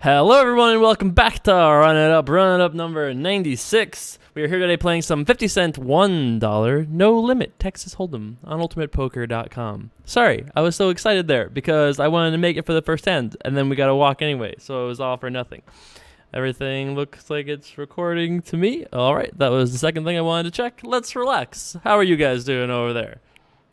Hello everyone and welcome back to Run It Up number 96. We are here today playing some 50 cent $1 no limit Texas Hold'em on ultimatepoker.com. Sorry, I was so excited there because I wanted to make it for the first hand and then we got to walk anyway, so it was all for nothing. Everything looks like it's recording to me. All right, that was the second thing I wanted to check. Let's relax. How are you guys doing over there?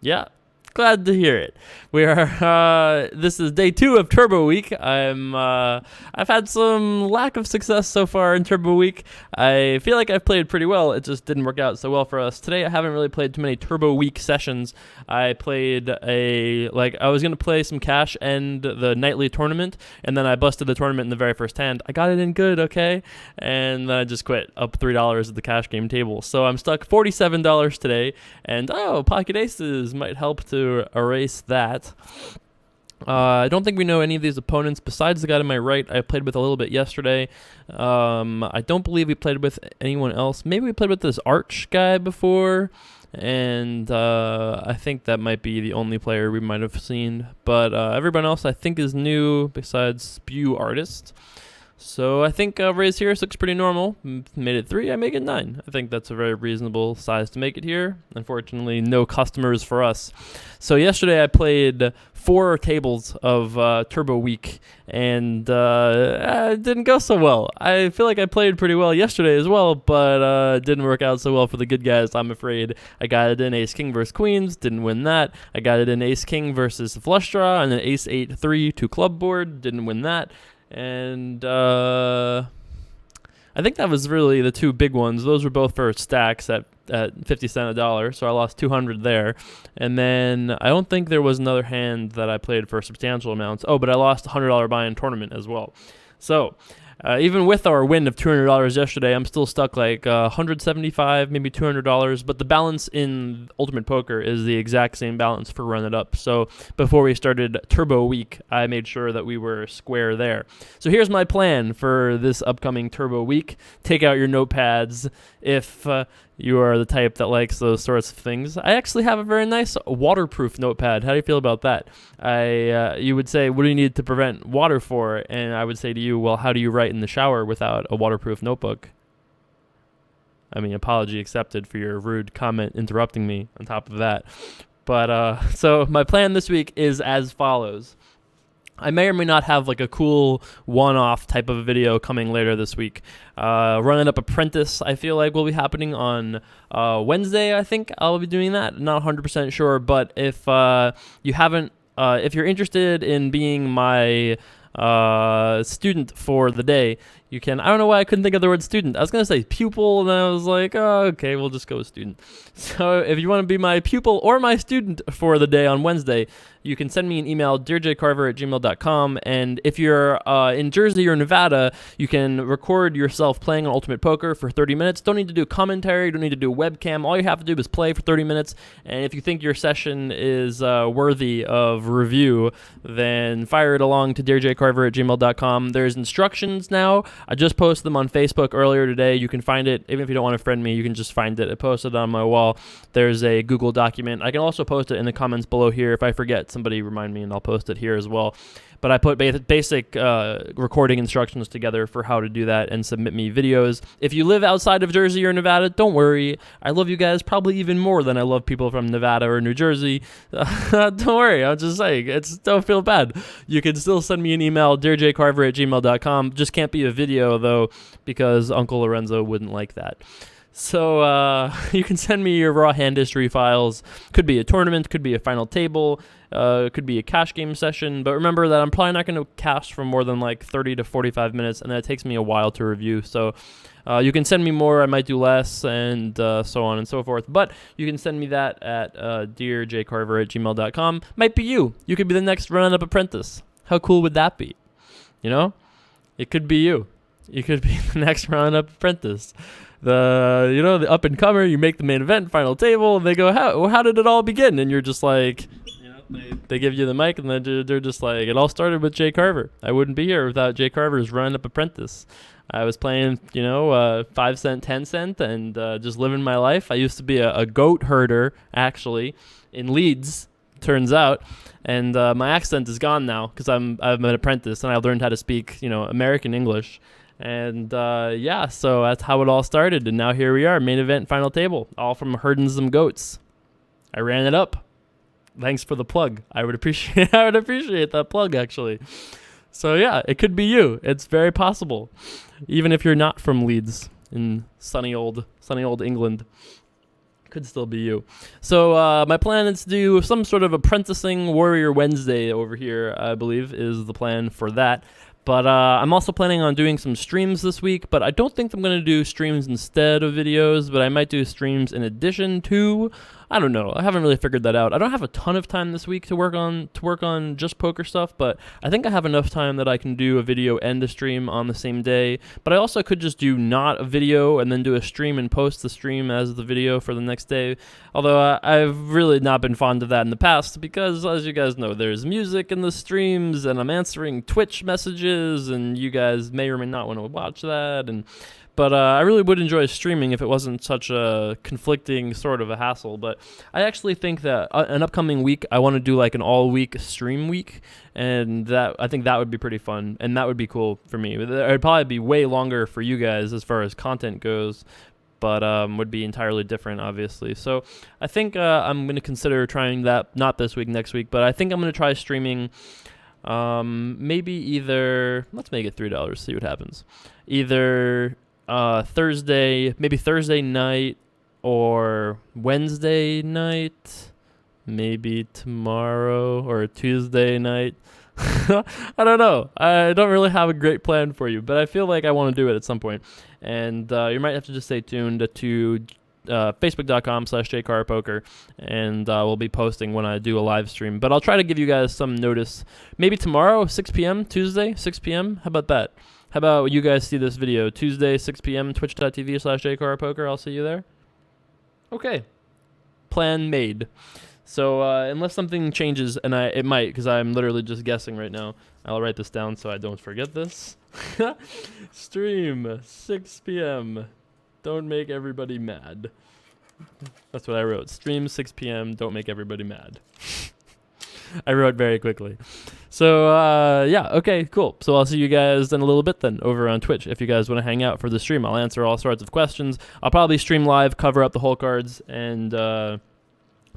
Yeah. Glad to hear it. We are. This is day 2 of Turbo Week. I've had some lack of success so far in Turbo Week. I feel like I've played pretty well. It just didn't work out so well for us today. I haven't really played too many Turbo Week sessions. I played I was gonna play some cash and the nightly tournament, and then I busted the tournament in the very first hand. I got it in good, okay, and then I just quit up $3 at the cash game table. So I'm stuck $47 today, and pocket aces might help to erase that. I don't think we know any of these opponents besides the guy to my right. I played with a little bit yesterday. I don't believe we played with anyone else. Maybe we played with this Arch guy before, and I think that might be the only player we might have seen. But everyone else I think is new besides Spew Artist. So I think raise here looks pretty normal. Made it 3, I make it 9. I think that's a very reasonable size to make it here. Unfortunately, no customers for us. So yesterday I played 4 tables of Turbo Week, and it didn't go so well. I feel like I played pretty well yesterday as well, but it didn't work out so well for the good guys, I'm afraid. I got it in Ace-King versus Queens, didn't win that. I got it in Ace-King versus Flush Draw, and then Ace-8-3 to club board, didn't win that. And I think that was really the 2 big ones. Those were both for stacks at 50 cents a dollar, so I lost 200 there. And then I don't think there was another hand that I played for substantial amounts. Oh, but I lost a $100 buy-in tournament as well. So even with our win of $200 yesterday, I'm still stuck like $175, maybe $200. But the balance in Ultimate Poker is the exact same balance for Run It Up. So before we started Turbo Week, I made sure that we were square there. So here's my plan for this upcoming Turbo Week. Take out your notepads if you are the type that likes those sorts of things. I actually have a very nice waterproof notepad. How do you feel about that? You would say, what do you need to prevent water for? And I would say to you, well, how do you write in the shower without a waterproof notebook? I mean, apology accepted for your rude comment interrupting me on top of that. But so my plan this week is as follows. I may or may not have like a cool one-off type of video coming later this week. Run It Up Apprentice, I feel like will be happening on Wednesday. I think I'll be doing that. Not 100% sure, but if you haven't, if you're interested in being my student for the day, you can. I don't know why I couldn't think of the word student. I was going to say pupil, and then I was like, oh, okay, we'll just go with student. So if you want to be my pupil or my student for the day on Wednesday, you can send me an email, dearjcarver@gmail.com, and if you're in Jersey or Nevada, you can record yourself playing on Ultimate Poker for 30 minutes. Don't need to do commentary, don't need to do webcam. All you have to do is play for 30 minutes, and if you think your session is worthy of review, then fire it along to dearjcarver@gmail.com. There's instructions now. I just posted them on Facebook earlier today. You can find it, even if you don't want to friend me, you can just find it. I posted it on my wall. There's a Google document. I can also post it in the comments below here. If I forget, somebody remind me and I'll post it here as well. But I put basic recording instructions together for how to do that and submit me videos. If you live outside of Jersey or Nevada, don't worry. I love you guys probably even more than I love people from Nevada or New Jersey. Don't worry. I'm just saying. Don't feel bad. You can still send me an email, dearjcarver@gmail.com. Just can't be a video, though, because Uncle Lorenzo wouldn't like that. So you can send me your raw hand history files. Could be a tournament, could be a final table, could be a cash game session. But remember that I'm probably not going to cash for more than like 30 to 45 minutes, and that takes me a while to review. So you can send me more, I might do less, and so on and so forth. But you can send me that at dearjcarver@gmail.com. Might be you. You could be the next Run It Up Apprentice. How cool would that be? You know? It could be you. You could be the next Run It Up Apprentice. The up and comer, you make the main event, final table, and they go, how did it all begin? And you're just like, they give you the mic, and then they're just like, it all started with Jay Carver. I wouldn't be here without Jay Carver's Run It Up Apprentice. I was playing, 5 cent, 10 cent, and just living my life. I used to be a goat herder, actually, in Leeds, turns out. And my accent is gone now because I'm an apprentice and I learned how to speak, American English. And so that's how it all started. And now here we are, main event, final table, all from herding some goats. I ran it up. Thanks for the plug. I would appreciate that plug, actually. So yeah, it could be you. It's very possible, even if you're not from Leeds in sunny old England. Could still be you. So my plan is to do some sort of apprenticing Warrior Wednesday over here, I believe, is the plan for that. But I'm also planning on doing some streams this week, but I don't think I'm going to do streams instead of videos, but I might do streams in addition to. I don't know. I haven't really figured that out. I don't have a ton of time this week to work on just poker stuff, but I think I have enough time that I can do a video and a stream on the same day. But I also could just do not a video and then do a stream and post the stream as the video for the next day. Although I've really not been fond of that in the past because, as you guys know, there's music in the streams and I'm answering Twitch messages and you guys may or may not want to watch that. But I really would enjoy streaming if it wasn't such a conflicting sort of a hassle. But I actually think that an upcoming week, I want to do like an all-week stream week. And I think that would be pretty fun. And that would be cool for me. It would probably be way longer for you guys as far as content goes. But would be entirely different, obviously. So I think I'm going to consider trying that, not this week, next week. But I think I'm going to try streaming maybe either, let's make it $3, see what happens. Either Thursday night or Wednesday night, maybe tomorrow or Tuesday night. I don't know. I don't really have a great plan for you, but I feel like I want to do it at some point. And you might have to just stay tuned to facebook.com/jcarpoker, and we'll be posting when I do a live stream. But I'll try to give you guys some notice. Maybe tomorrow, 6 p.m., Tuesday, 6 p.m. How about that? How about you guys see this video Tuesday, 6 p.m., twitch.tv/jcarpoker. I'll see you there. Okay. Plan made. So unless something changes, and it might, because I'm literally just guessing right now. I'll write this down so I don't forget this. Stream, 6 p.m. Don't make everybody mad. That's what I wrote. Stream, 6 p.m. Don't make everybody mad. I wrote very quickly. So, okay, cool. So I'll see you guys in a little bit then over on Twitch. If you guys want to hang out for the stream, I'll answer all sorts of questions. I'll probably stream live, cover up the whole cards, and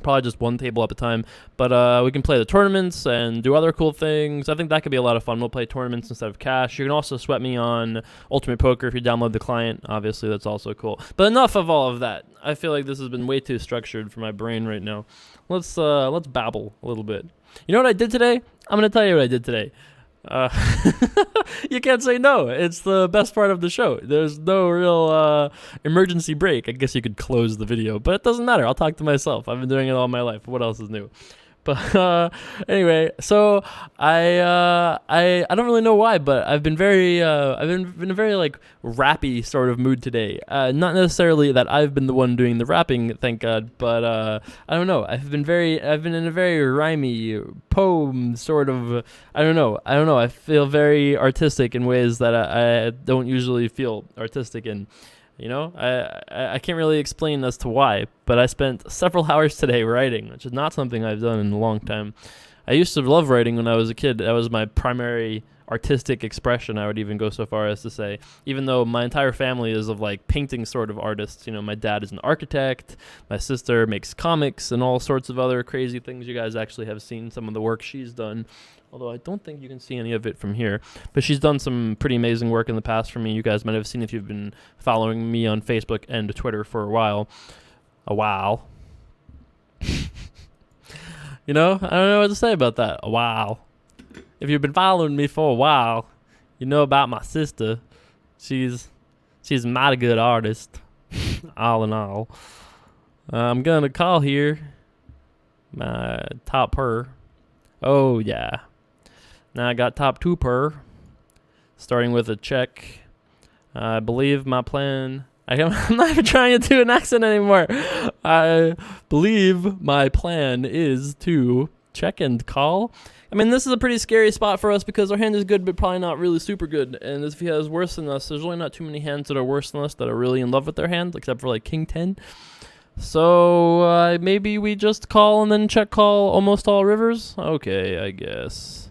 probably just one table at a time. But we can play the tournaments and do other cool things. I think that could be a lot of fun. We'll play tournaments instead of cash. You can also sweat me on Ultimate Poker if you download the client. Obviously, that's also cool. But enough of all of that. I feel like this has been way too structured for my brain right now. Let's babble a little bit. You know what I did today? I'm going to tell you what I did today. You can't say no. It's the best part of the show. There's no real emergency break. I guess you could close the video, but it doesn't matter. I'll talk to myself. I've been doing it all my life. What else is new? But anyway, so I don't really know why, but I've been very in a very like rappy sort of mood today. Not necessarily that I've been the one doing the rapping, thank God, but I don't know. I've been in a very rhymey poem sort of. I don't know. I feel very artistic in ways that I don't usually feel artistic in. You know, I can't really explain as to why, but I spent several hours today writing, which is not something I've done in a long time. I used to love writing when I was a kid. That was my primary artistic expression, I would even go so far as to say, even though my entire family is of like painting sort of artists. You know, my dad is an architect, my sister makes comics and all sorts of other crazy things. You guys actually have seen some of the work she's done, although I don't think you can see any of it from here. But she's done some pretty amazing work in the past for me. You guys might have seen if you've been following me on Facebook and Twitter for a while. You know, I don't know what to say about that. A while. If you've been following me for a while, you know about my sister. She's a mighty good artist, all in all. I'm going to call here my top per. Oh, yeah. Now I got top 2 per, starting with a check. I believe my plan... I'm not even trying to do an accent anymore. I believe my plan is to check and call. I mean, this is a pretty scary spot for us because our hand is good, but probably not really super good. And if he has worse than us, there's really not too many hands that are worse than us that are really in love with their hand, except for like King 10. So maybe we just call and then check call almost all rivers? Okay, I guess.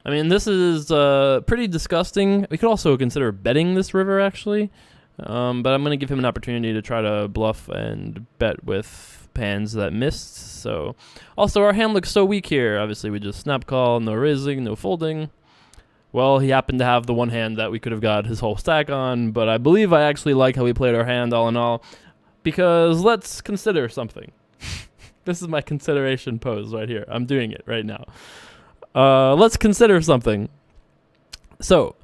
I mean, this is pretty disgusting. We could also consider betting this river, actually. But I'm going to give him an opportunity to try to bluff and bet with hands that missed. So, also, our hand looks so weak here. Obviously, we just snap call, no raising, no folding. Well, he happened to have the one hand that we could have got his whole stack on, but I believe I actually like how we played our hand all in all, because let's consider something. This is my consideration pose right here. I'm doing it right now. Let's consider something. So,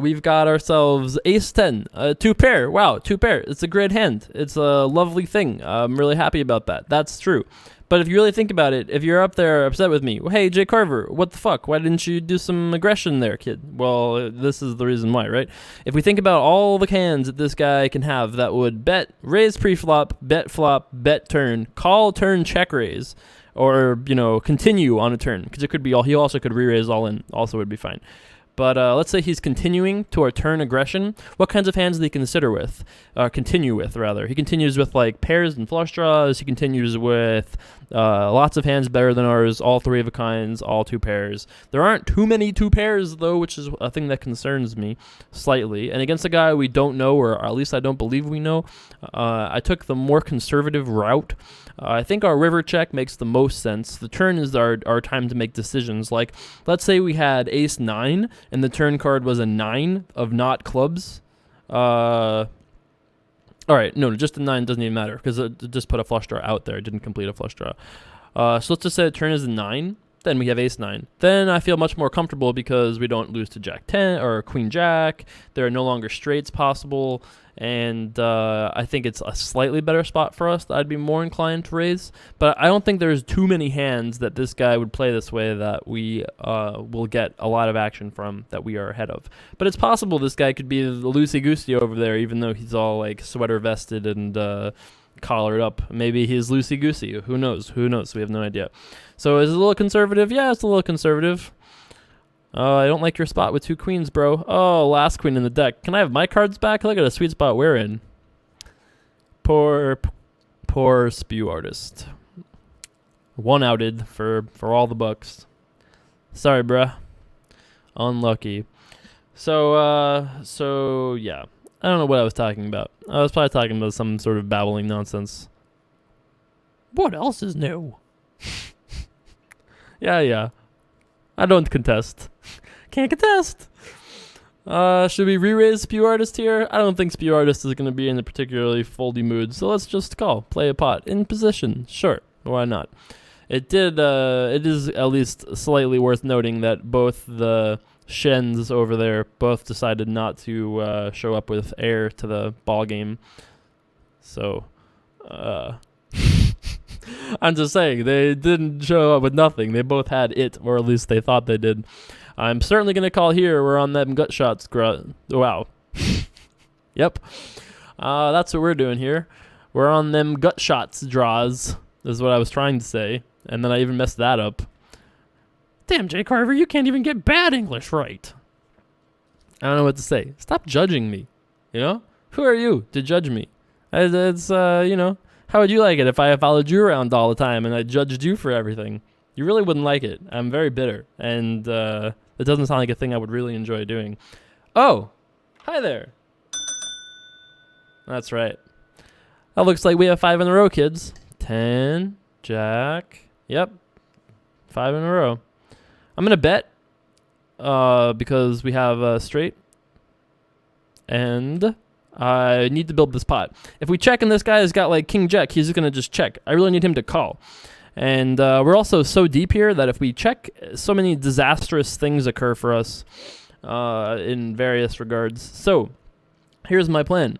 we've got ourselves ace 10, 2 pair. Wow, 2 pair. It's a great hand. It's a lovely thing. I'm really happy about that. That's true. But if you really think about it, if you're up there upset with me, hey, Jay Carver, what the fuck? Why didn't you do some aggression there, kid? Well, this is the reason why, right? If we think about all the hands that this guy can have that would bet, raise pre-flop, bet turn, call turn, check raise, or, continue on a turn, because it could be all, he also could re-raise all in, also would be fine. But let's say he's continuing to our turn aggression. What kinds of hands do he consider with? Continue with, rather. He continues with, like, pairs and flush draws. He continues with lots of hands better than ours, all 3 of a kinds, all 2 pairs. There aren't too many 2 pairs, though, which is a thing that concerns me slightly. And against a guy we don't know, or at least I don't believe we know, I took the more conservative route. I think our river check makes the most sense. The turn is our time to make decisions. Like, let's say we had ace 9, and the turn card was a 9 of not clubs. All right, no, just the 9 doesn't even matter, because it just put a flush draw out there. It didn't complete a flush draw. So let's just say the turn is a 9. Then we have ace 9. Then I feel much more comfortable because we don't lose to jack 10 or queen jack. There are no longer straights possible. And I think it's a slightly better spot for us that I'd be more inclined to raise. But I don't think there's too many hands that this guy would play this way that we will get a lot of action from that we are ahead of. But it's possible this guy could be the loosey-goosey over there, even though he's all like sweater vested and collared up. Maybe he's loosey-goosey. Who knows? Who knows? We have no idea. So is it a little conservative? Yeah, it's a little conservative. I don't like your spot with 2 queens, bro. Oh, last queen in the deck. Can I have my cards back? Look at a sweet spot we're in. Poor spew artist. 1 outed for all the bucks. Sorry, bruh. Unlucky. So yeah. I don't know what I was talking about. I was probably talking about some sort of babbling nonsense. What else is new? Yeah. I don't contest. Can't contest. Should we re-raise Spew Artist here? I don't think Spew Artist is going to be in a particularly foldy mood, so let's just call. Play a pot. In position. Sure. Why not? It is at least slightly worth noting that both the Shens over there both decided not to show up with air to the ball game. So, I'm just saying, they didn't show up with nothing. They both had it, or at least they thought they did. I'm certainly going to call here. We're on them gut shots. Wow. Yep. That's what we're doing here. We're on them gut shots draws, is what I was trying to say. And then I even messed that up. Damn, Jay Carver, you can't even get bad English right. I don't know what to say. Stop judging me. Who are you to judge me? It's how would you like it if I followed you around all the time and I judged you for everything? You really wouldn't like it. I'm very bitter, and it doesn't sound like a thing I would really enjoy doing. Oh, hi there. That's right. That looks like we have 5 in a row, kids. 10, jack. Yep, 5 in a row. I'm going to bet because we have a straight, and I need to build this pot. If we check and this guy has got like king jack, he's just going to just check. I really need him to call. And we're also so deep here that if we check, so many disastrous things occur for us in various regards. So here's my plan.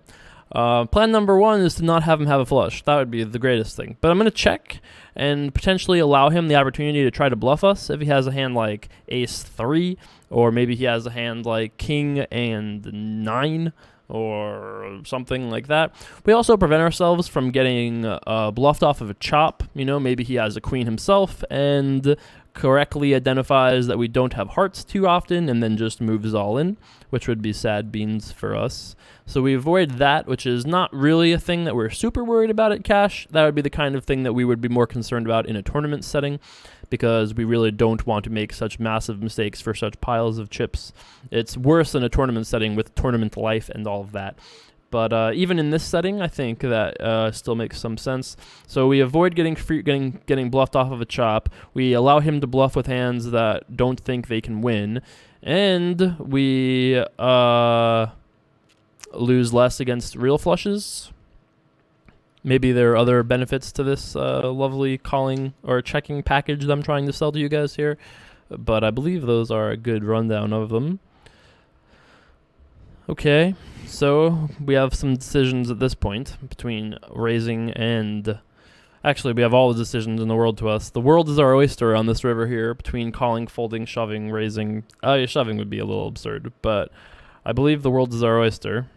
Plan number 1 is to not have him have a flush. That would be the greatest thing. But I'm going to check and potentially allow him the opportunity to try to bluff us if he has a hand like ace 3, or maybe he has a hand like king and 9, or something like that. We also prevent ourselves from getting bluffed off of a chop. Maybe he has a queen himself and correctly identifies that we don't have hearts too often and then just moves all in, which would be sad beans for us. So we avoid that, which is not really a thing that we're super worried about at cash. That would be the kind of thing that we would be more concerned about in a tournament setting, because we really don't want to make such massive mistakes for such piles of chips. It's worse in a tournament setting with tournament life and all of that. But even in this setting, I think that still makes some sense. So we avoid getting bluffed off of a chop. We allow him to bluff with hands that don't think they can win, and we lose less against real flushes. Maybe there are other benefits to this lovely calling or checking package that I'm trying to sell to you guys here, but I believe those are a good rundown of them. Okay, so we have some decisions at this point between raising and... Actually, we have all the decisions in the world to us. The world is our oyster on this river here, between calling, folding, shoving, raising. Shoving would be a little absurd, but I believe the world is our oyster.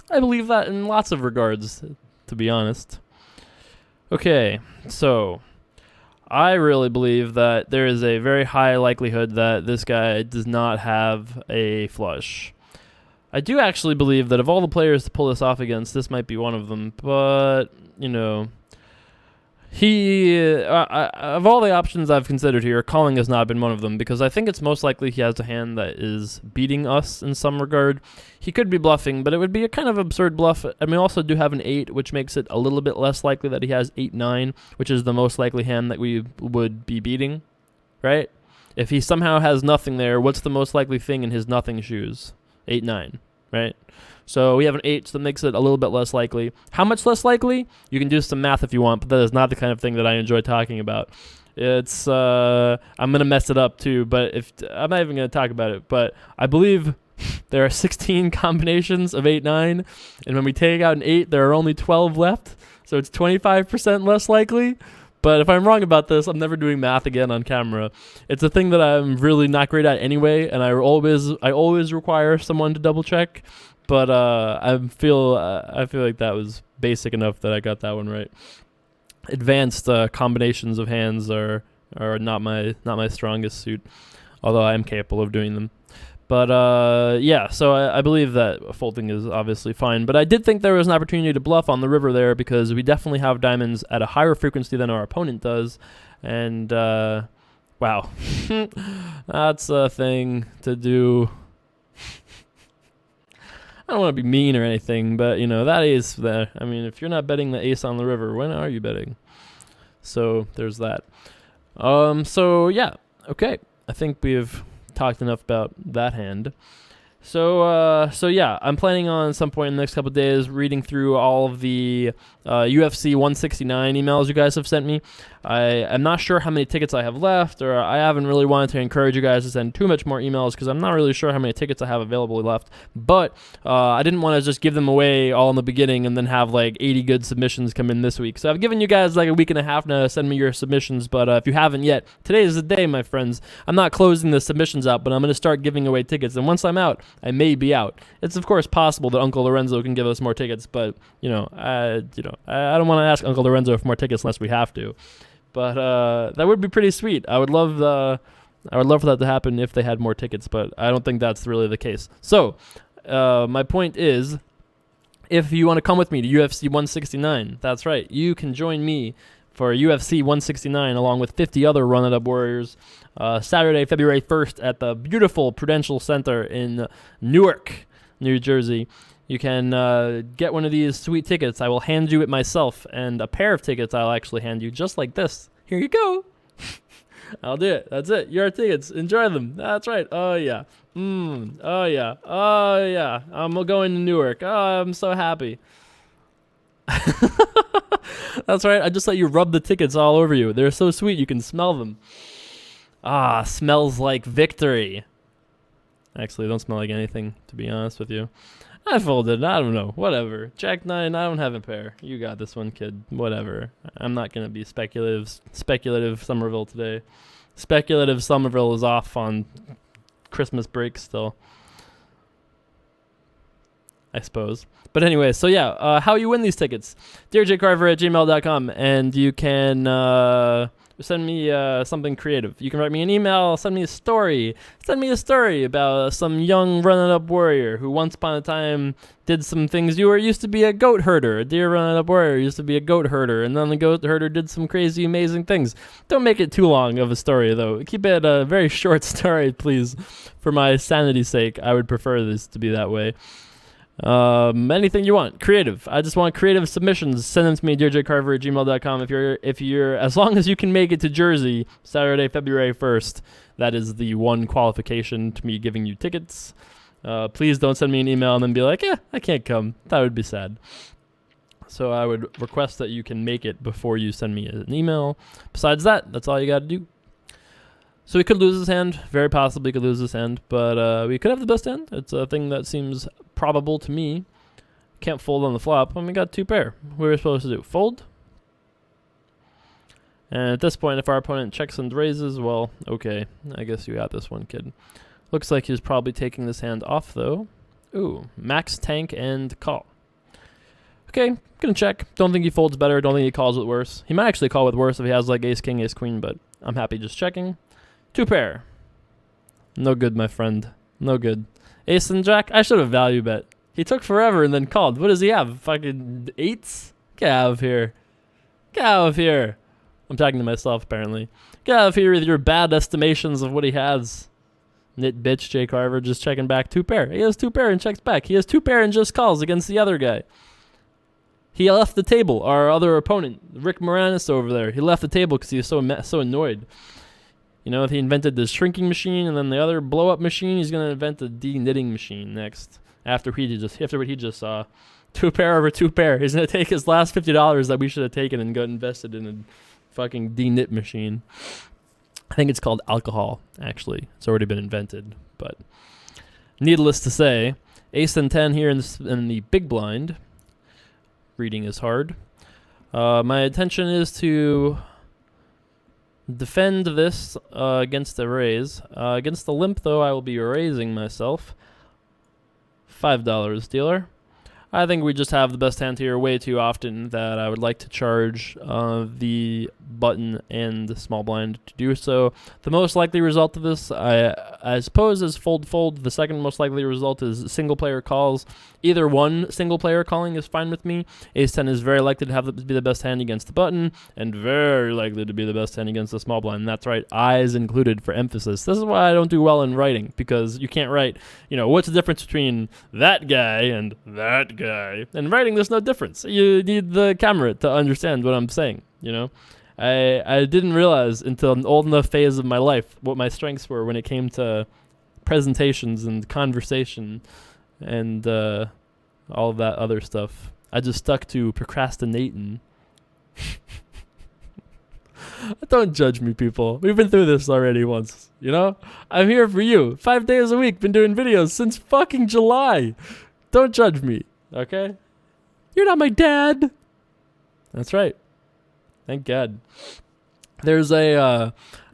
I believe that in lots of regards, to be honest. Okay, so I really believe that there is a very high likelihood that this guy does not have a flush. I do actually believe that of all the players to pull this off against, this might be one of them, but, you know, of all the options I've considered here, calling has not been one of them, because I think it's most likely he has a hand that is beating us in some regard. He could be bluffing, but it would be a kind of absurd bluff, and we also do have an 8, which makes it a little bit less likely that he has 8-9, which is the most likely hand that we would be beating, right? If he somehow has nothing there, what's the most likely thing in his nothing shoes? 8-9, right? So we have an 8, so that makes it a little bit less likely. How much less likely? You can do some math if you want, but that is not the kind of thing that I enjoy talking about. It's, I'm going to mess it up too, but I'm not even going to talk about it, but I believe there are 16 combinations of 8-9, and when we take out an 8, there are only 12 left, so it's 25% less likely. But if I'm wrong about this, I'm never doing math again on camera. It's a thing that I'm really not great at anyway, and I always require someone to double check. But I feel like that was basic enough that I got that one right. Advanced combinations of hands are not my strongest suit, although I am capable of doing them. But yeah, so I believe that folding is obviously fine. But I did think there was an opportunity to bluff on the river there, because we definitely have diamonds at a higher frequency than our opponent does. And wow, that's a thing to do. I don't want to be mean or anything, but, you know, that ace there. I mean, if you're not betting the ace on the river, when are you betting? So there's that. So yeah, okay. I think we've talked enough about that hand. So yeah, I'm planning on some point in the next couple of days reading through all of the UFC 169 emails you guys have sent me. I'm not sure how many tickets I have left, or I haven't really wanted to encourage you guys to send too much more emails, because I'm not really sure how many tickets I have available left. But I didn't want to just give them away all in the beginning and then have like 80 good submissions come in this week. So I've given you guys like a week and a half now to send me your submissions, but if you haven't yet, today is the day, my friends. I'm not closing the submissions out, but I'm going to start giving away tickets, and once I'm out, I may be out. It's of course possible that Uncle Lorenzo can give us more tickets, but I don't want to ask Uncle Lorenzo for more tickets unless we have to. But that would be pretty sweet. I would love for that to happen if they had more tickets, but I don't think that's really the case. So my point is, if you want to come with me to UFC 169, that's right, you can join me for UFC 169 along with 50 other Run It Up Warriors Saturday, February 1st at the beautiful Prudential Center in Newark, New Jersey. You can get one of these sweet tickets. I will hand you it myself, and a pair of tickets I'll actually hand you just like this. Here you go. I'll do it. That's it. Your tickets. Enjoy them. That's right. Oh, yeah. Oh, yeah. Oh, yeah. I'm going to Newark. Oh, I'm so happy. That's right. I just let you rub the tickets all over you. They're so sweet. You can smell them. Ah, smells like victory. Actually, they don't smell like anything, to be honest with you. I folded. I don't know. Whatever. Jack 9, I don't have a pair. You got this one, kid. Whatever. I'm not going to be speculative Somerville today. Speculative Somerville is off on Christmas break still, I suppose. But anyway, so yeah, how you win these tickets. DearJCarver@gmail.com, and you can Send me something creative. You can write me an email, send me a story. Send me a story about some young running-up warrior who once upon a time did some things. You used to be a goat herder. A deer running-up warrior used to be a goat herder, and then the goat herder did some crazy, amazing things. Don't make it too long of a story, though. Keep it a very short story, please. For my sanity's sake, I would prefer this to be that way. Anything you want, creative. I just want creative submissions. Send them to me, dearjcarver@gmail.com. If you're, as long as you can make it to Jersey, Saturday, February 1st, that is the one qualification to me giving you tickets. Please don't send me an email and then be like, I can't come. That would be sad. So I would request that you can make it before you send me an email. Besides that, that's all you got to do. So we could lose this hand, very possibly could lose this hand, but we could have the best hand. It's a thing that seems probable to me. Can't fold on the flop, and we got 2 pair. What are we supposed to do? Fold? And at this point, if our opponent checks and raises, well, okay. I guess you got this one, kid. Looks like he's probably taking this hand off, though. Ooh, max tank and call. Okay, gonna check. Don't think he folds better. Don't think he calls with worse. He might actually call with worse if he has like ace, king, ace, queen, but I'm happy just checking. 2 pair. No good, my friend. No good. Ace and jack? I should have value bet. He took forever and then called. What does he have? Fucking 8s? Get out of here. Get out of here. I'm talking to myself, apparently. Get out of here with your bad estimations of what he has. Nit bitch, Jay Carver, just checking back. 2 pair. He has 2 pair and checks back. He has 2 pair and just calls against the other guy. He left the table. Our other opponent, Rick Moranis over there. He left the table because he was so annoyed. You know, if he invented the shrinking machine and then the other blow-up machine, he's going to invent the de-knitting machine next. After what he just saw. 2 pair over 2 pair. He's going to take his last $50 that we should have taken and got invested in a fucking de-knit machine. I think it's called alcohol, actually. It's already been invented. But needless to say, ace and 10 here in the big blind. Reading is hard. My intention is to defend this against the raise. Against the limp, though, I will be raising myself. $5, dealer. I think we just have the best hand here way too often that I would like to charge the button and the small blind to do so. The most likely result of this, I suppose, is fold-fold. The second most likely result is single-player calls. Either one single-player calling is fine with me. Ace-10 is very likely to be the best hand against the button, and very likely to be the best hand against the small blind. And that's right, eyes included for emphasis. This is why I don't do well in writing, because you can't write, what's the difference between that guy and that guy? In writing, there's no difference. You need the camera to understand what I'm saying, I didn't realize until an old enough phase of my life what my strengths were when it came to presentations and conversation and all of that other stuff. I just stuck to procrastinating. Don't judge me, people. We've been through this already once, I'm here for you. 5 days a week, been doing videos since fucking July. Don't judge me, okay? You're not my dad. That's right. Thank God. There's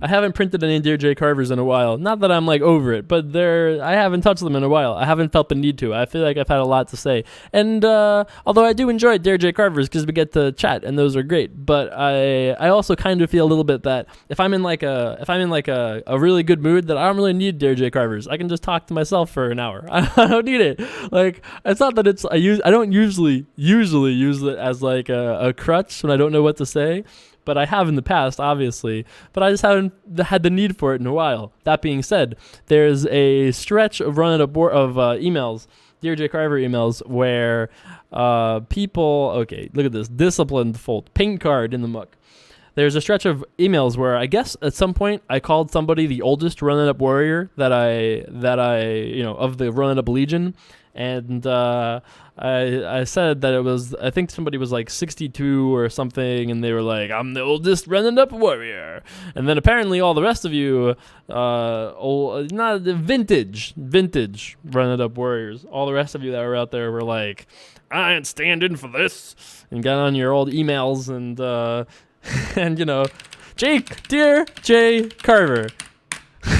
I haven't printed any Dear Jay Carvers in a while. Not that I'm over it, but I haven't touched them in a while. I haven't felt the need to. I feel like I've had a lot to say. And although I do enjoy Dear Jay Carvers because we get to chat and those are great, but I also kind of feel a little bit that if I'm in a really good mood, that I don't really need Dear Jay Carvers. I can just talk to myself for an hour. I don't need it. It's not that I don't usually use it as a crutch when I don't know what to say. But I have in the past, obviously. But I just haven't had the need for it in a while. That being said, there's a stretch of emails, Dear Jay Carver emails, where people, okay, look at this, disciplined fold, paint card in the muck. There's a stretch of emails where I guess at some point I called somebody the oldest run-it-up warrior that I of the run-it-up legion. And I said that it was, I think somebody was 62 or something, and they were like, I'm the oldest running-up warrior. And then apparently all the rest of you, not vintage running-up warriors, all the rest of you that were out there were like, I ain't standing for this, and got on your old emails and Jake, Dear Jay Carver.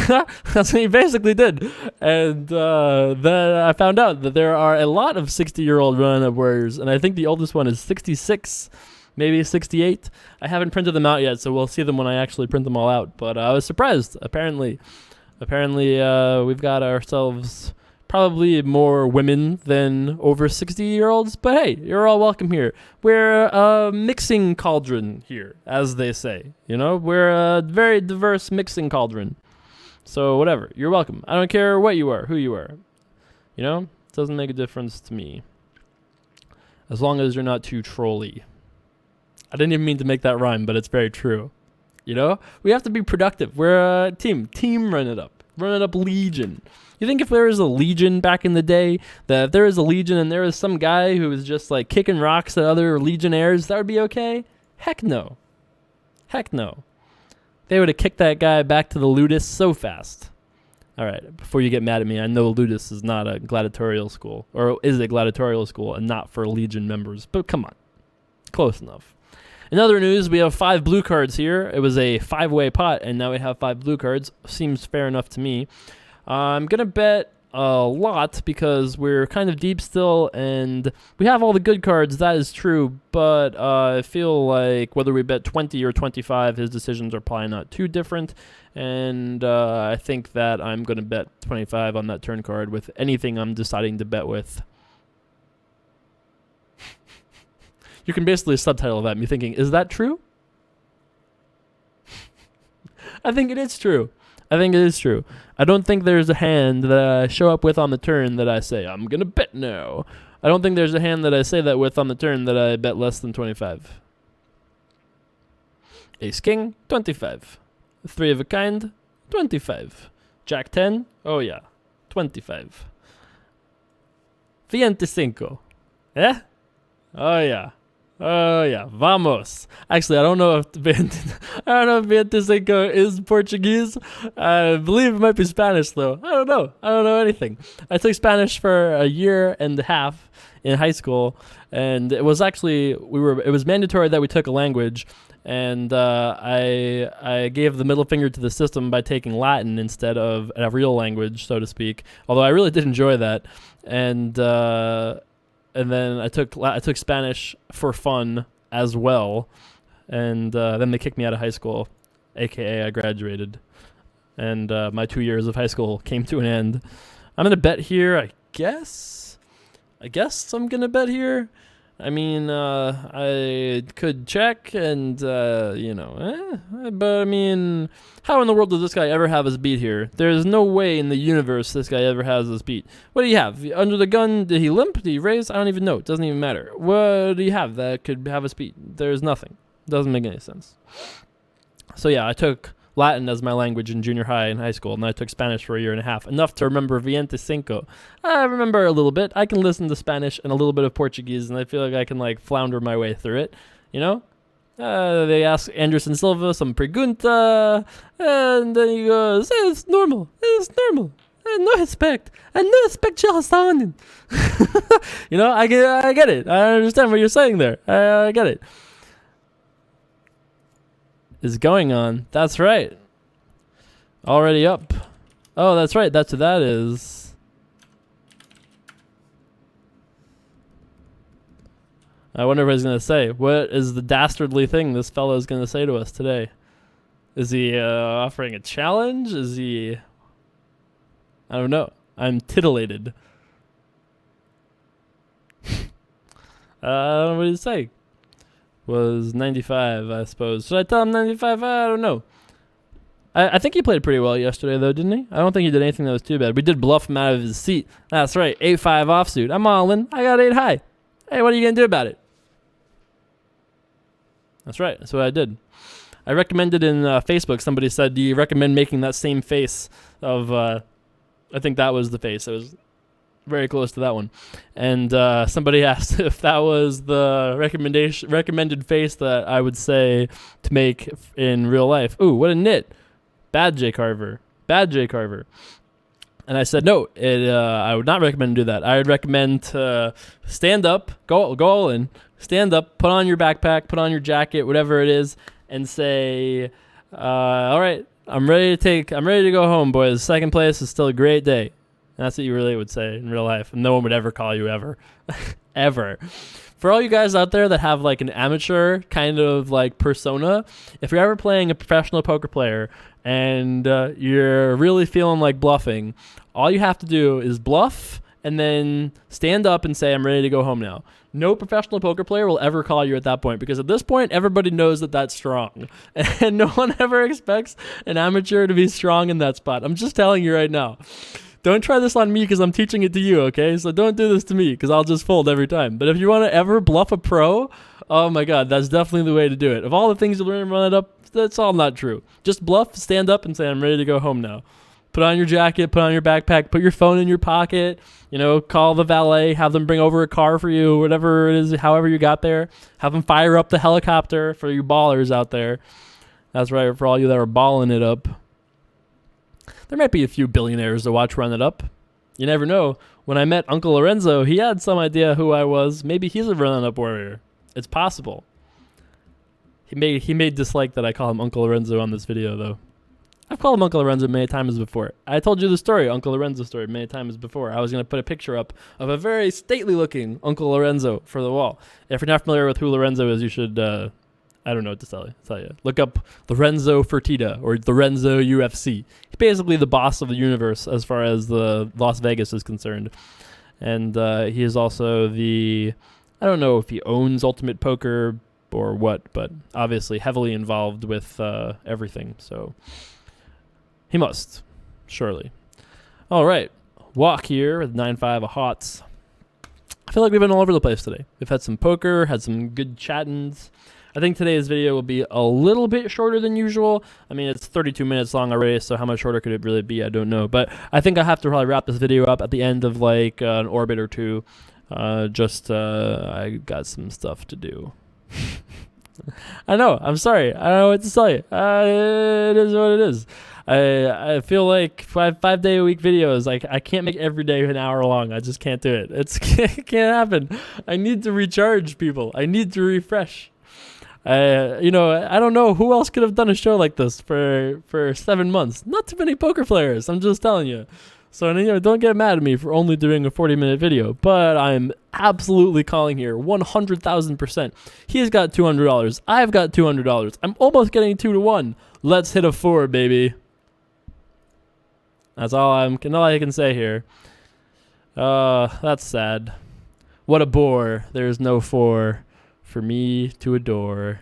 That's what he basically did. And then I found out that there are a lot of 60-year-old run-up warriors, and I think the oldest one is 66. maybe 68. I haven't printed them out yet, so we'll see them when I actually print them all out. But I was surprised. Apparently, we've got ourselves probably more women than over 60-year-olds. But hey, you're all welcome here. We're a mixing cauldron here, as they say. You know, we're a very diverse mixing cauldron. So whatever, you're welcome. I don't care what you are, who you are. You know, it doesn't make a difference to me. As long as you're not too trolly. I didn't even mean to make that rhyme, but it's very true. You know, we have to be productive. We're a team. Team Run It Up. Run It Up Legion. You think if there was a Legion back in the day, that if there was a Legion and there was some guy who was just like kicking rocks at other Legionnaires, that would be okay? Heck no. Heck no. They would have kicked that guy back to the Ludus so fast. All right, before you get mad at me, I know Ludus is not a gladiatorial school, or is a gladiatorial school and not for Legion members, but come on. Close enough. In other news, we have 5 blue cards here. It was a 5-way pot, and now we have 5 blue cards. Seems fair enough to me. I'm going to bet a lot because we're kind of deep still, and we have all the good cards. That is true, but I feel like whether we bet 20 or 25, his decisions are probably not too different, and I think that I'm going to bet 25 on that turn card with anything I'm deciding to bet with. You can basically subtitle that, me thinking, is that true? I think it is true. I think it is true. I don't think there's a hand that I show up with on the turn that I say, I'm going to bet no. I don't think there's a hand that I say that with on the turn that I bet less than 25. Ace King, 25. 3 of a kind, 25. Jack 10, oh yeah, 25. Veinticinco. Eh? Oh yeah. Oh yeah, vamos. Actually, I don't know if Veinticinco is Portuguese. I believe it might be Spanish though. I don't know. I don't know anything. I took Spanish for a year and a half in high school, and it was actually it was mandatory that we took a language, and I gave the middle finger to the system by taking Latin instead of a real language, so to speak. Although I really did enjoy that, and then I took Spanish for fun as well, and then they kicked me out of high school, aka I graduated, and my 2 years of high school came to an end. I'm gonna bet here, I guess I'm gonna bet here. I mean, I could check and, but I mean, how in the world does this guy ever have us beat here? There's no way in the universe this guy ever has us beat. What do you have? Under the gun, did he limp? Did he raise? I don't even know. It doesn't even matter. What do you have that could have us beat? There's nothing. Doesn't make any sense. So yeah, I took Latin as my language in junior high and high school, and then I took Spanish for a year and a half. Enough to remember Veinticinco. I remember a little bit. I can listen to Spanish and a little bit of Portuguese, and I feel like I can flounder my way through it, you know? They ask Anderson Silva some pregunta, and then he goes, it's normal. No respect. And no respect your sounding. You know, I get it. I understand what you're saying there. I get it. Is going on. That's right. Already up. Oh, that's right. That's what that is. I wonder what he's going to say. What is the dastardly thing this fellow is going to say to us today? Is he offering a challenge? Is he... I don't know. I'm titillated. I don't know what he's saying. Was 95, I suppose. Should I tell him 95? I don't know. I think he played pretty well yesterday, though, didn't he? I don't think he did anything that was too bad. We did bluff him out of his seat. That's right, 8-5 offsuit. I'm all in. I got 8 high. Hey, what are you going to do about it? That's right. That's what I did. I recommended in Facebook. Somebody said, do you recommend making that same face of... I think that was the face. It was very close to that one. And somebody asked if that was the recommended face that I would say to make in real life. Ooh, what a nit. Bad J Carver. And I said, no, I would not recommend to do that. I would recommend to stand up, go all in, stand up, put on your backpack, put on your jacket, whatever it is, and say, all right, I'm ready to go home, boys. Second place is still a great day. And that's what you really would say in real life. And no one would ever call you ever. Ever. For all you guys out there that have like an amateur kind of like persona, if you're ever playing a professional poker player and you're really feeling like bluffing, all you have to do is bluff and then stand up and say, I'm ready to go home now. No professional poker player will ever call you at that point, because at this point, everybody knows that that's strong. And no one ever expects an amateur to be strong in that spot. I'm just telling you right now. Don't try this on me because I'm teaching it to you, okay? So don't do this to me because I'll just fold every time. But if you want to ever bluff a pro, oh my God, that's definitely the way to do it. Of all the things you learn and run it up, that's all not true. Just bluff, stand up, and say, I'm ready to go home now. Put on your jacket, put on your backpack, put your phone in your pocket, call the valet, have them bring over a car for you, whatever it is, however you got there. Have them fire up the helicopter for you ballers out there. That's right, for all you that are balling it up. There might be a few billionaires to watch run it up. You never know. When I met Uncle Lorenzo, he had some idea who I was. Maybe he's a run it up warrior. It's possible. He may dislike that I call him Uncle Lorenzo on this video, though. I've called him Uncle Lorenzo many times before. I told you the story, Uncle Lorenzo story, many times before. I was going to put a picture up of a very stately-looking Uncle Lorenzo for the wall. If you're not familiar with who Lorenzo is, you should, I don't know what to tell you. Look up Lorenzo Fertitta or Lorenzo UFC. He's basically the boss of the universe as far as the Las Vegas is concerned. And he is also I don't know if he owns Ultimate Poker or what, but obviously heavily involved with everything. So he must, surely. All right. Walk here with 9-5 of hearts. I feel like we've been all over the place today. We've had some poker, had some good chattings. I think today's video will be a little bit shorter than usual. I mean, it's 32 minutes long already, so how much shorter could it really be? I don't know. But I think I have to probably wrap this video up at the end of like an orbit or two. I got some stuff to do. I know. I'm sorry. I don't know what to tell you. It is what it is. I feel like five day a week videos, like I can't make every day an hour long. I just can't do it. It can't happen. I need to recharge people. I need to refresh. I don't know who else could have done a show like this for 7 months. Not too many poker players. I'm just telling you. So, don't get mad at me for only doing a 40-minute video, but I'm absolutely calling here 100,000%. He's got $200. I've got $200. I'm almost getting 2-1. Let's hit a 4, baby. That's all I can say here. That's sad. What a bore. There's no 4 for me to adore.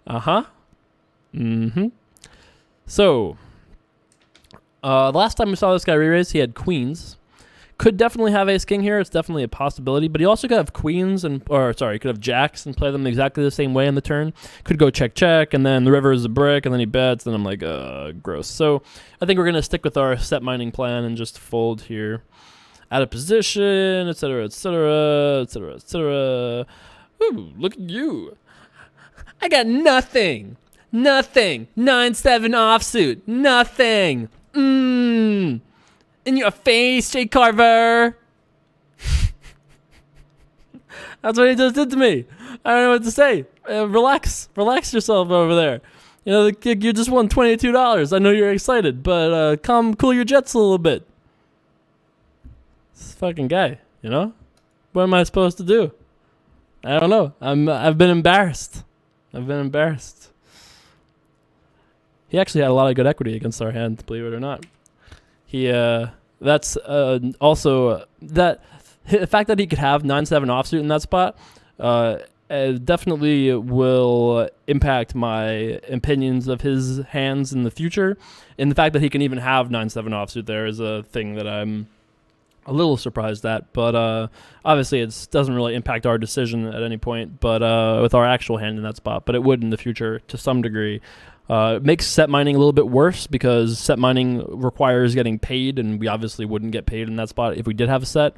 Uh-huh. Mm-hmm. So, last time we saw this guy re-raise, he had queens. Could definitely have ace king here. It's definitely a possibility. But he also could have queens could have jacks and play them exactly the same way in the turn. Could go check, check, and then the river is a brick, and then he bets, and I'm like, gross. So I think we're going to stick with our set mining plan and just fold here. Out of position, etc., etc., etc., etc. Ooh, look at you. I got nothing. Nothing. 9-7 offsuit. Nothing. In your face, Jay Carver. That's what he just did to me. I don't know what to say. Relax yourself over there. You just won $22. I know you're excited, but come cool your jets a little bit. This fucking guy, What am I supposed to do? I don't know. I've been embarrassed. He actually had a lot of good equity against our hand, believe it or not. That's also the fact that he could have 9-7 offsuit in that spot definitely will impact my opinions of his hands in the future. And the fact that he can even have 9-7 offsuit there is a thing that I'm a little surprised at, but obviously it doesn't really impact our decision at any point, but with our actual hand in that spot, but it would in the future to some degree. It makes set mining a little bit worse because set mining requires getting paid, and we obviously wouldn't get paid in that spot if we did have a set.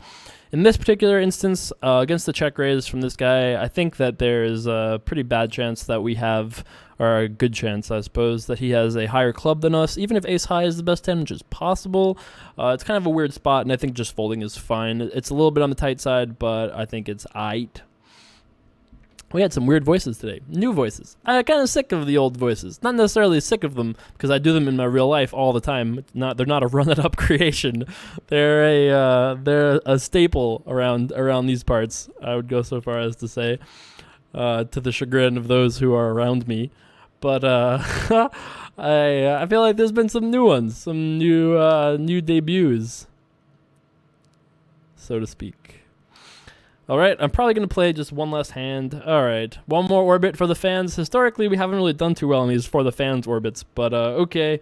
In this particular instance, against the check raise from this guy, I think that there is a pretty bad chance that we have, or a good chance, I suppose, that he has a higher club than us, even if ace high is the best hand, which is possible. It's kind of a weird spot, and I think just folding is fine. It's a little bit on the tight side, but I think it's aight. We had some weird voices today. New voices. I'm kind of sick of the old voices. Not necessarily sick of them, because I do them in my real life all the time. They're not a run-it-up creation. They're a staple around these parts. I would go so far as to say, to the chagrin of those who are around me. But I feel like there's been some new ones, some new debuts, so to speak. All right, I'm probably going to play just one last hand. All right, one more orbit for the fans. Historically, we haven't really done too well in these for the fans orbits, but okay.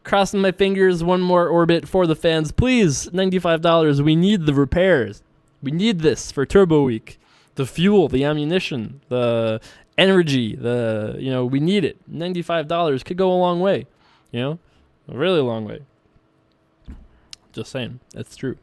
Crossing my fingers, one more orbit for the fans. Please, $95. We need the repairs. We need this for Turbo Week. The fuel, the ammunition, the energy, we need it. $95 could go a long way, a really long way. Just saying, that's true.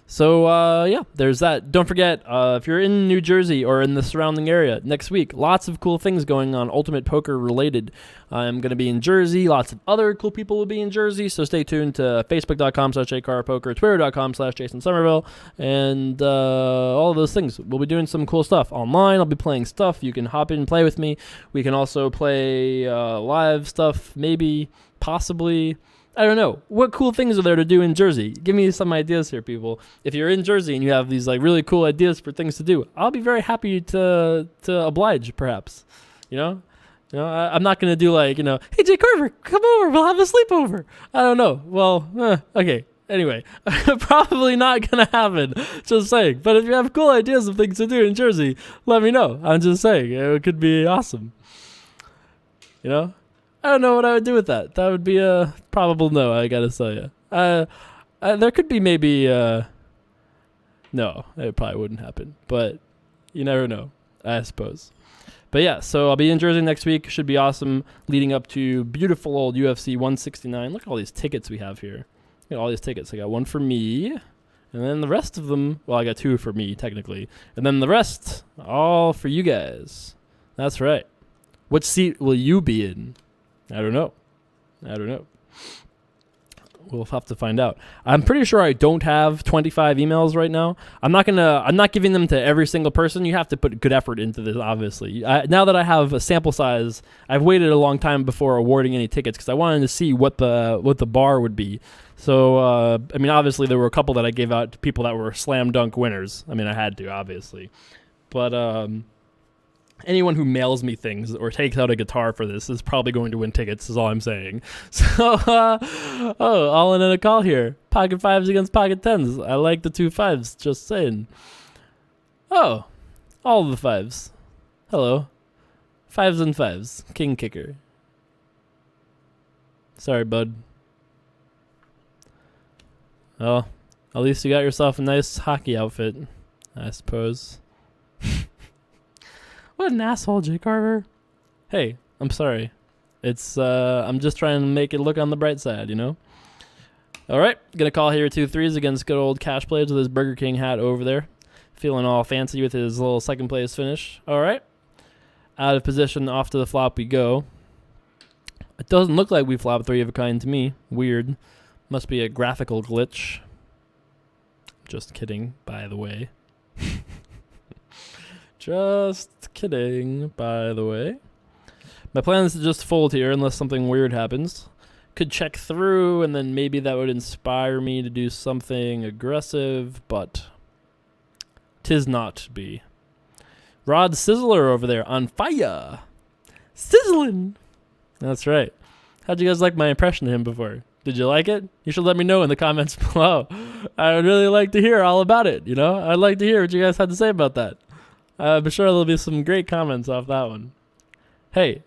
So, yeah, there's that. Don't forget, if you're in New Jersey or in the surrounding area, next week, lots of cool things going on, Ultimate Poker related. I'm going to be in Jersey. Lots of other cool people will be in Jersey, so stay tuned to facebook.com/jcarpoker, twitter.com/JasonSomerville, and all of those things. We'll be doing some cool stuff online. I'll be playing stuff. You can hop in and play with me. We can also play live stuff, maybe, possibly. I don't know. What cool things are there to do in Jersey? Give me some ideas here, people. If you're in Jersey and you have these really cool ideas for things to do, I'll be very happy to oblige, perhaps. I'm not going to do hey, Jay Carver, come over. We'll have a sleepover. I don't know. Well, okay. Anyway, probably not going to happen. Just saying. But if you have cool ideas of things to do in Jersey, let me know. I'm just saying. It could be awesome. I don't know what I would do with that. That would be a probable no, I gotta tell you. There could be maybe... no, it probably wouldn't happen. But you never know, I suppose. But yeah, so I'll be in Jersey next week. Should be awesome. Leading up to beautiful old UFC 169. Look at all these tickets we have here. Look at all these tickets. I got one for me. And then the rest of them... Well, I got two for me, technically. And then the rest, all for you guys. That's right. What seat will you be in? I don't know. We'll have to find out. I'm pretty sure I don't have 25 emails right now. I'm not giving them to every single person. You have to put good effort into this, obviously. Now that I have a sample size, I've waited a long time before awarding any tickets because I wanted to see what the bar would be. So, obviously there were a couple that I gave out to people that were slam dunk winners. I had to, obviously. But, anyone who mails me things or takes out a guitar for this is probably going to win tickets, is all I'm saying. So, all in a call here. Pocket fives against pocket tens. I like the 2 fives, just saying. Oh, all the fives. Hello. Fives and fives. King kicker. Sorry, bud. Well, at least you got yourself a nice hockey outfit, I suppose. What an asshole, Jay Carver. Hey, I'm sorry. It's, I'm just trying to make it look on the bright side, All right, gonna call here 2 threes against good old Cash Plays with his Burger King hat over there. Feeling all fancy with his little second place finish. All right. Out of position, off to the flop we go. It doesn't look like we flop 3 of a kind to me. Weird. Must be a graphical glitch. Just kidding, by the way. Just kidding, by the way. My plan is to just fold here unless something weird happens. Could check through, and then maybe that would inspire me to do something aggressive, but 'tis not to be. Rod Sizzler over there on fire. Sizzling. That's right. How'd you guys like my impression of him before? Did you like it? You should let me know in the comments below. I would really like to hear all about it, I'd like to hear what you guys had to say about that. I'm sure there'll be some great comments off that one. Hey,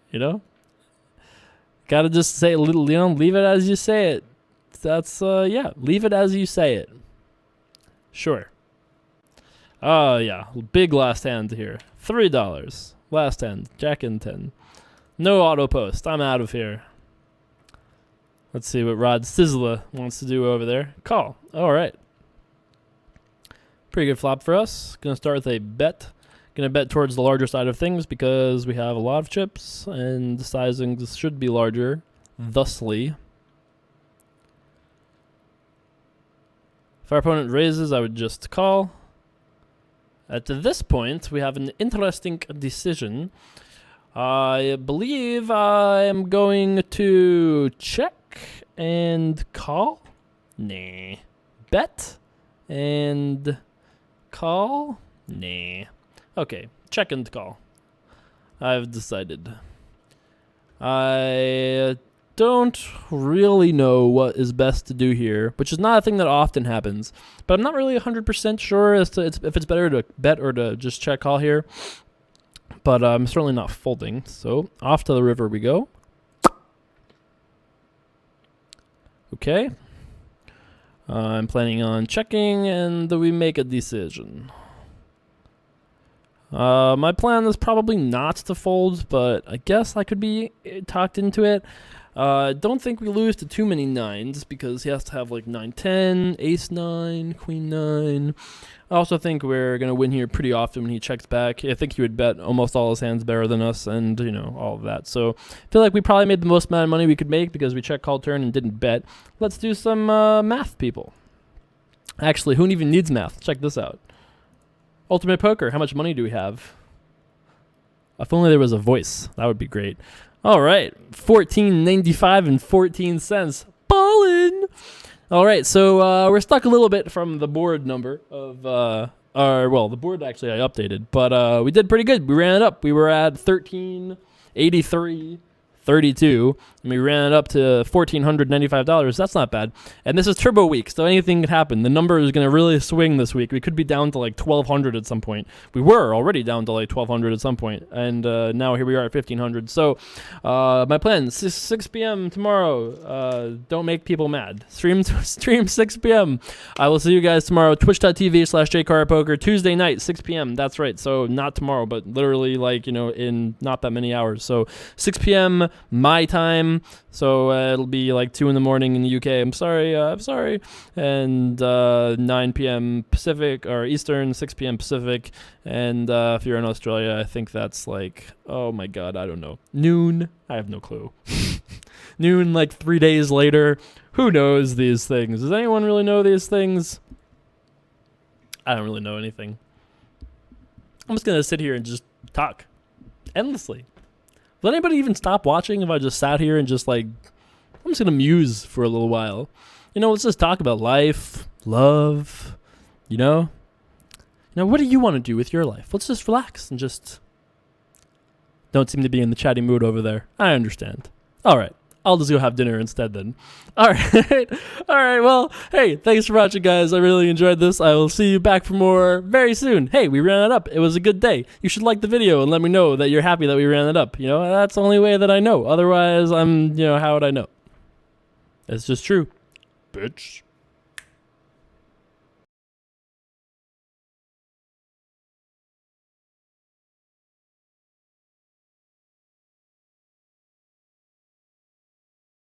gotta just say a little, leave it as you say it. That's, leave it as you say it. Sure. Oh, yeah, big last hand here. $3. Last hand, Jack and 10. No auto post, I'm out of here. Let's see what Rod Sizzler wants to do over there. Call, all right. Pretty good flop for us. Gonna start with a bet. Gonna bet towards the larger side of things because we have a lot of chips and the sizings should be larger, thusly. If our opponent raises, I would just call. At this point, we have an interesting decision. I believe I am going to check and call. Nah. Bet and call. Nah. Okay, check and call. I've decided. I don't really know what is best to do here, which is not a thing that often happens. But I'm not really 100% sure as to if it's better to bet or to just check call here. But I'm certainly not folding. So off to the river we go. Okay. I'm planning on checking, and we make a decision. My plan is probably not to fold, but I guess I could be talked into it. Don't think we lose to too many nines because he has to have like 9-10, ace-9, queen-9. I also think we're going to win here pretty often when he checks back. I think he would bet almost all his hands better than us and, you know, all of that. So I feel like we probably made the most amount of money we could make because we check, call, turn, and didn't bet. Let's do some math, people. Actually, who even needs math? Check this out. Ultimate Poker, how much money do we have? If only there was a voice. That would be great. All right, $14.95 and 14 cents. Ballin'! All right, so we're stuck a little bit from the board number of the board actually I updated, but we did pretty good. We ran it up. We were at 1383.32, and we ran it up to $1,495. That's not bad. And this is Turbo Week, so anything could happen. The number is going to really swing this week. We could be down to like 1,200 at some point. We were already down to like 1,200 at some point, and now here we are at 1,500. So my plan, 6 p.m. tomorrow. Don't make people mad. Stream 6 p.m. I will see you guys tomorrow. Twitch.tv/jcarpoker. Tuesday night, 6 p.m. That's right. So not tomorrow, but literally like, you know, in not that many hours. So 6 p.m. my time, so it'll be like 2 in the morning in the UK. I'm sorry. And 9 p.m. Pacific or Eastern, 6 p.m. Pacific. And if you're in Australia, I think that's like, oh my god, I don't know, noon. I have no clue. Noon, like 3 days later. Who knows these things? Does anyone really know these things? I don't really know anything. I'm just gonna sit here and just talk endlessly. Will anybody even stop watching if I just sat here and just like, I'm just going to muse for a little while. You know, let's just talk about life, love, you know? What do you want to do with your life? Let's just relax and just don't seem to be in the chatty mood over there. I understand. All right. I'll just go have dinner instead then. All right. All right. Well, hey, thanks for watching, guys. I really enjoyed this. I will see you back for more very soon. Hey, we ran it up. It was a good day. You should like the video and let me know that you're happy that we ran it up. You know, that's the only way that I know. Otherwise, how would I know? It's just true. Bitch.